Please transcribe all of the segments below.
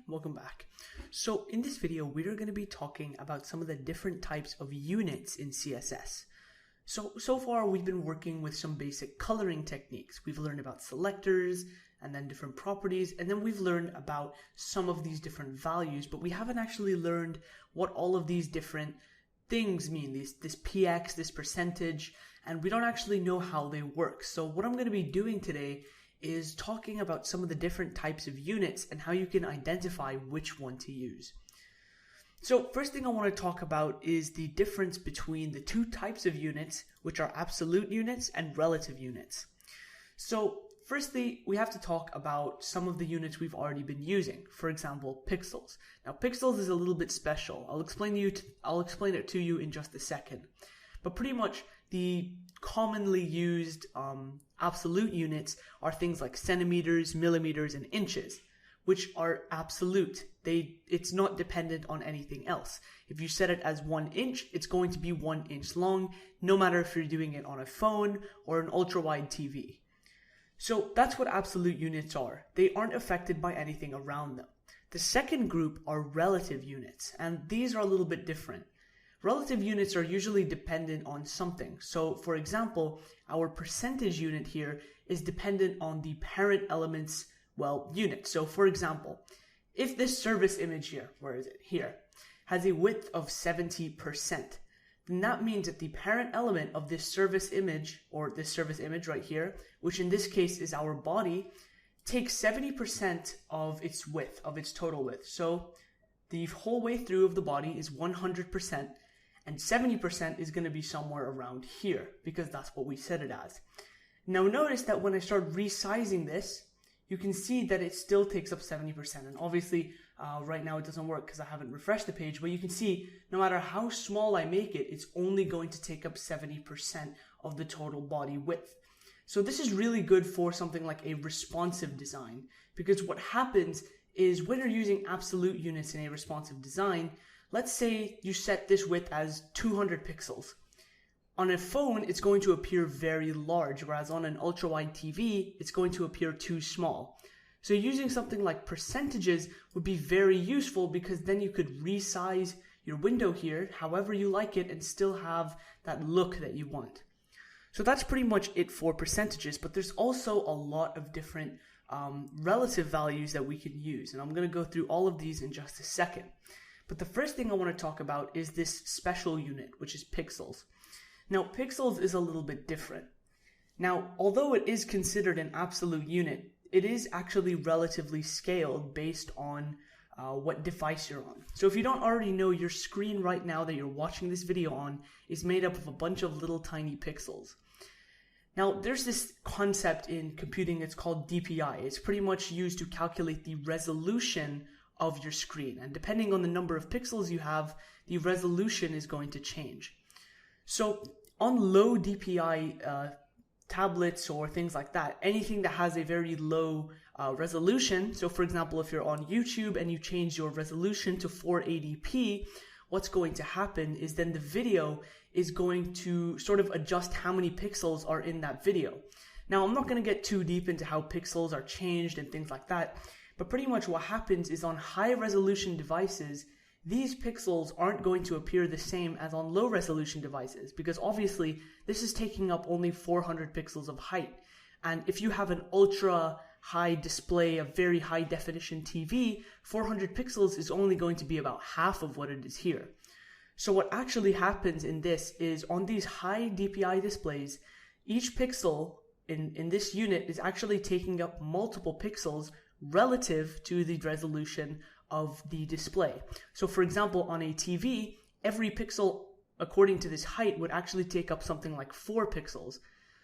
welcome back. So in this video, we're going to be talking about some of the different types of units in CSS. So far we've been working with some basic coloring techniques. We've learned about selectors and then different properties, and then we've learned about some of these different values, but we haven't actually learned what all of these different things mean, this px, this percentage, and we don't actually know how they work. So what I'm going to be doing today is talking about some of the different types of units and how you can identify which one to use. So first thing I want to talk about is the difference between the two types of units, which are absolute units and relative units. So firstly, we have to talk about some of the units we've already been using. For example, pixels. Now pixels is a little bit special. I'll explain it to you in just a second. But pretty much the commonly used absolute units are things like centimeters, millimeters, and inches, which are absolute. It's not dependent on anything else. If you set it as 1 inch, it's going to be 1 inch long, no matter if you're doing it on a phone or an ultra-wide TV. So that's what absolute units are. They aren't affected by anything around them. The second group are relative units, and these are a little bit different. Relative units are usually dependent on something. So for example, our percentage unit here is dependent on the parent element's, unit. So for example, if this service image here, where is it? Here, has a width of 70%, then that means that the parent element of this service image, or this service image right here, which in this case is our body, takes 70% of its width, of its total width. So the whole way through of the body is 100%. And 70% is going to be somewhere around here because that's what we set it as. Now notice that when I start resizing this, you can see that it still takes up 70%. And obviously right now it doesn't work because I haven't refreshed the page, but you can see no matter how small I make it, it's only going to take up 70% of the total body width. So this is really good for something like a responsive design, because what happens is when you're using absolute units in a responsive design, let's say you set this width as 200 pixels. On a phone, it's going to appear very large, whereas on an ultra-wide TV, it's going to appear too small. So using something like percentages would be very useful because then you could resize your window here however you like it and still have that look that you want. So that's pretty much it for percentages, but there's also a lot of different relative values that we can use, and I'm going to go through all of these in just a second. But the first thing I want to talk about is this special unit, which is pixels. Now, pixels is a little bit different. Now, although it is considered an absolute unit, it is actually relatively scaled based on what device you're on. So if you don't already know, your screen right now that you're watching this video on is made up of a bunch of little tiny pixels. Now, there's this concept in computing, it's called DPI. It's pretty much used to calculate the resolution of your screen, and depending on the number of pixels you have, the resolution is going to change. So on low DPI tablets or things like that, anything that has a very low resolution, so for example if you're on YouTube and you change your resolution to 480p, what's going to happen is then the video is going to sort of adjust how many pixels are in that video. Now I'm not going to get too deep into how pixels are changed and things like that, but pretty much what happens is on high resolution devices, these pixels aren't going to appear the same as on low resolution devices, because obviously this is taking up only 400 pixels of height. And if you have an ultra high display, a very high definition TV, 400 pixels is only going to be about half of what it is here. So what actually happens in this is on these high DPI displays, each pixel in this unit is actually taking up multiple pixels relative to the resolution of the display. So for example, on a TV, every pixel according to this height would actually take up something like 4 pixels.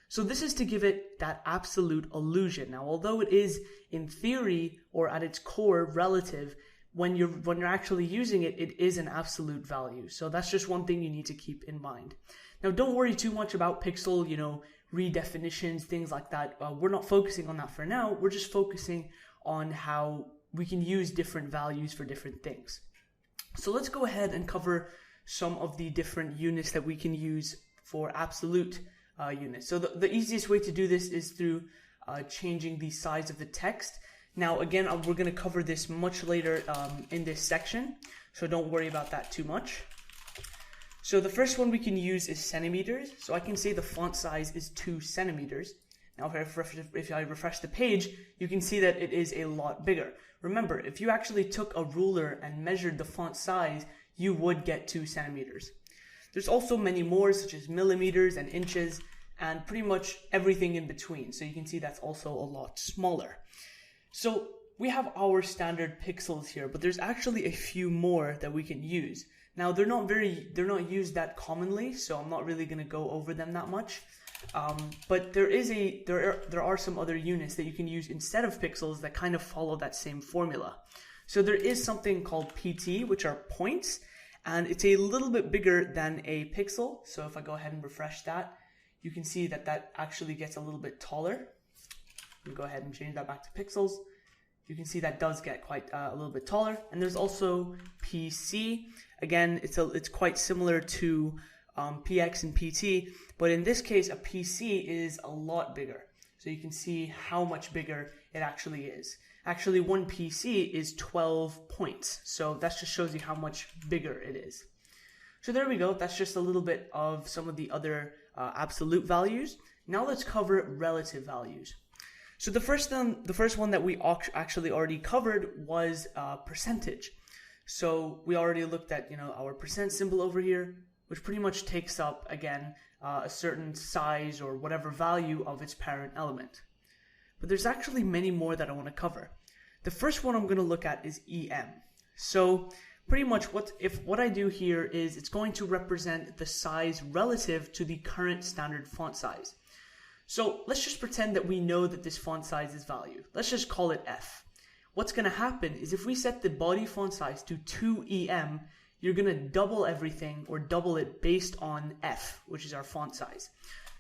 So this is to give it that absolute illusion. Now, although it is in theory or at its core relative, when you're actually using it, it is an absolute value. So that's just one thing you need to keep in mind. Now, don't worry too much about pixel, redefinitions, things like that. We're not focusing on that for now. We're just focusing on how we can use different values for different things. So let's go ahead and cover some of the different units that we can use for absolute units. So the easiest way to do this is through changing the size of the text. Now, again, we're going to cover this much later in this section, so don't worry about that too much. So the first one we can use is centimeters. So I can say the font size is 2 centimeters. Now, if I refresh the page, you can see that it is a lot bigger. Remember, if you actually took a ruler and measured the font size, you would get 2 centimeters. There's also many more, such as millimeters and inches, and pretty much everything in between. So you can see that's also a lot smaller. So we have our standard pixels here, but there's actually a few more that we can use. Now they're not used that commonly, so I'm not really going to go over them that much. But there are some other units that you can use instead of pixels that kind of follow that same formula. So there is something called PT, which are points, and it's a little bit bigger than a pixel. So if I go ahead and refresh that, you can see that that actually gets a little bit taller. We'll go ahead and change that back to pixels. You can see that does get quite a little bit taller. And there's also PC. Again, it's quite similar to PX and PT, but in this case, a PC is a lot bigger. So you can see how much bigger it actually is. Actually, one PC is 12 points. So that just shows you how much bigger it is. So there we go. That's just a little bit of some of the other absolute values. Now let's cover relative values. So the first one that we actually already covered was percentage. So we already looked at, our percent symbol over here, which pretty much takes up, again, a certain size or whatever value of its parent element. But there's actually many more that I want to cover. The first one I'm going to look at is EM. So pretty much what I do here is it's going to represent the size relative to the current standard font size. So let's just pretend that we know that this font size is valued. Let's just call it F. What's going to happen is if we set the body font size to 2EM, you're going to double everything or double it based on F, which is our font size.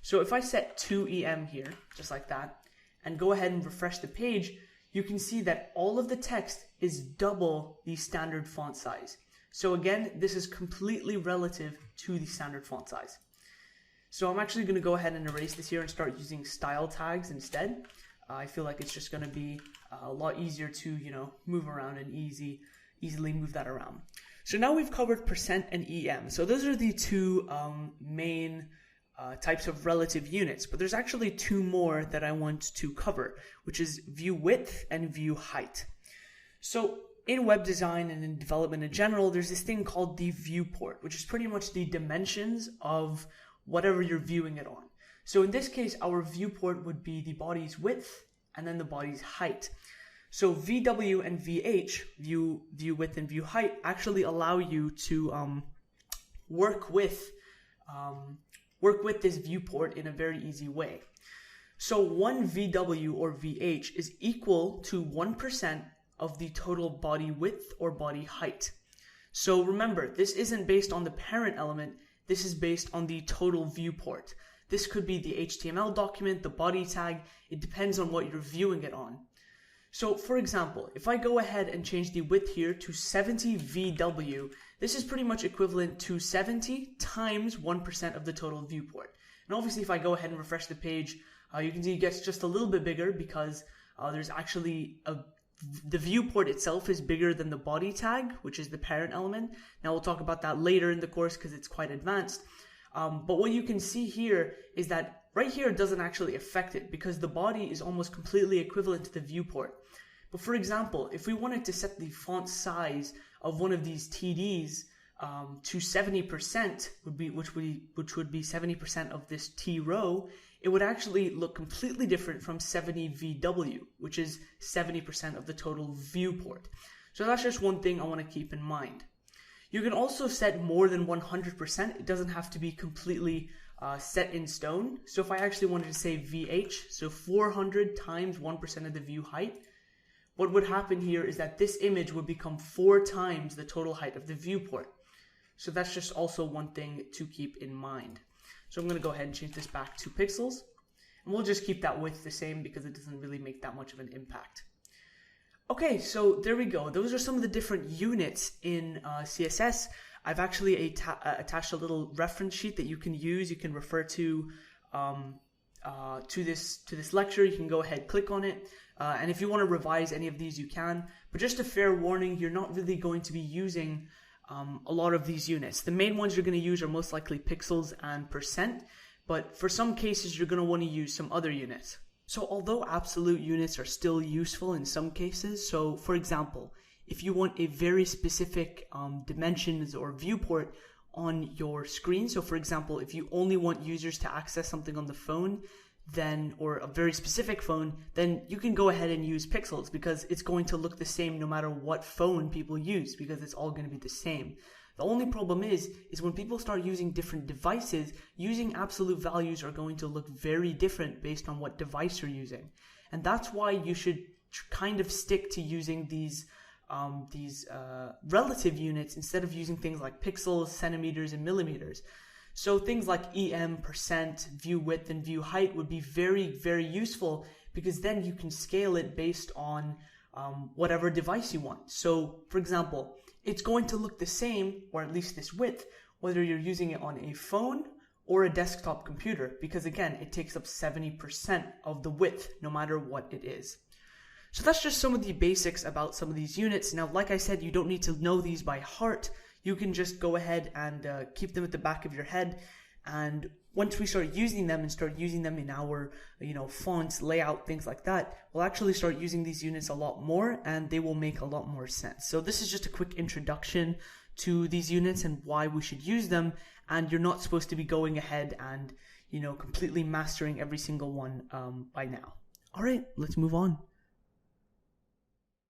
So if I set 2EM here, just like that, and go ahead and refresh the page, you can see that all of the text is double the standard font size. So again, this is completely relative to the standard font size. So I'm actually going to go ahead and erase this here and start using style tags instead. I feel like it's just going to be a lot easier to, move around and easily move that around. So now we've covered percent and EM. So those are the two main types of relative units, but there's actually two more that I want to cover, which is view width and view height. So in web design and in development in general, there's this thing called the viewport, which is pretty much the dimensions of whatever you're viewing it on. So in this case, our viewport would be the body's width and then the body's height. So VW and VH, view width and view height, actually allow you to work with this viewport in a very easy way. So one VW or VH is equal to 1% of the total body width or body height. So remember, this isn't based on the parent element. This is based on the total viewport. This could be the HTML document, the body tag. It depends on what you're viewing it on. So for example, if I go ahead and change the width here to 70 VW, this is pretty much equivalent to 70 times 1% of the total viewport. And obviously if I go ahead and refresh the page, you can see it gets just a little bit bigger because there's actually the viewport itself is bigger than the body tag, which is the parent element. Now we'll talk about that later in the course because it's quite advanced. But what you can see here is that right here it doesn't actually affect it because the body is almost completely equivalent to the viewport. But for example, if we wanted to set the font size of one of these TDs to 70%, which would be 70% of this T row, it would actually look completely different from 70 VW, which is 70% of the total viewport. So that's just one thing I want to keep in mind. You can also set more than 100%. It doesn't have to be completely set in stone. So if I actually wanted to say VH, so 400 times 1% of the view height, what would happen here is that this image would become 4 times the total height of the viewport. So that's just also one thing to keep in mind. So I'm going to go ahead and change this back to pixels. And we'll just keep that width the same because it doesn't really make that much of an impact. Okay, so there we go. Those are some of the different units in CSS. I've actually attached a little reference sheet that you can use. You can refer to to this lecture, you can go ahead, click on it. And if you want to revise any of these, you can. But just a fair warning, you're not really going to be using a lot of these units. The main ones you're going to use are most likely pixels and percent. But for some cases, you're going to want to use some other units. So although absolute units are still useful in some cases, so for example, if you want a very specific dimensions or viewport on your screen, so for example, if you only want users to access something on the phone, then, or a very specific phone, then you can go ahead and use pixels because it's going to look the same no matter what phone people use, because it's all going to be the same. The only problem is when people start using different devices, using absolute values are going to look very different based on what device you're using. And that's why you should kind of stick to using these relative units instead of using things like pixels, centimeters, and millimeters. So things like EM, percent, view width, and view height would be very, very useful because then you can scale it based on whatever device you want. So for example, it's going to look the same, or at least this width, whether you're using it on a phone or a desktop computer, because again, it takes up 70% of the width, no matter what it is. So that's just some of the basics about some of these units. Now, like I said, you don't need to know these by heart. You can just go ahead and keep them at the back of your head. And once we start using them and start using them in our, fonts, layout, things like that, we'll actually start using these units a lot more and they will make a lot more sense. So this is just a quick introduction to these units and why we should use them. And you're not supposed to be going ahead and, completely mastering every single one by now. All right, let's move on.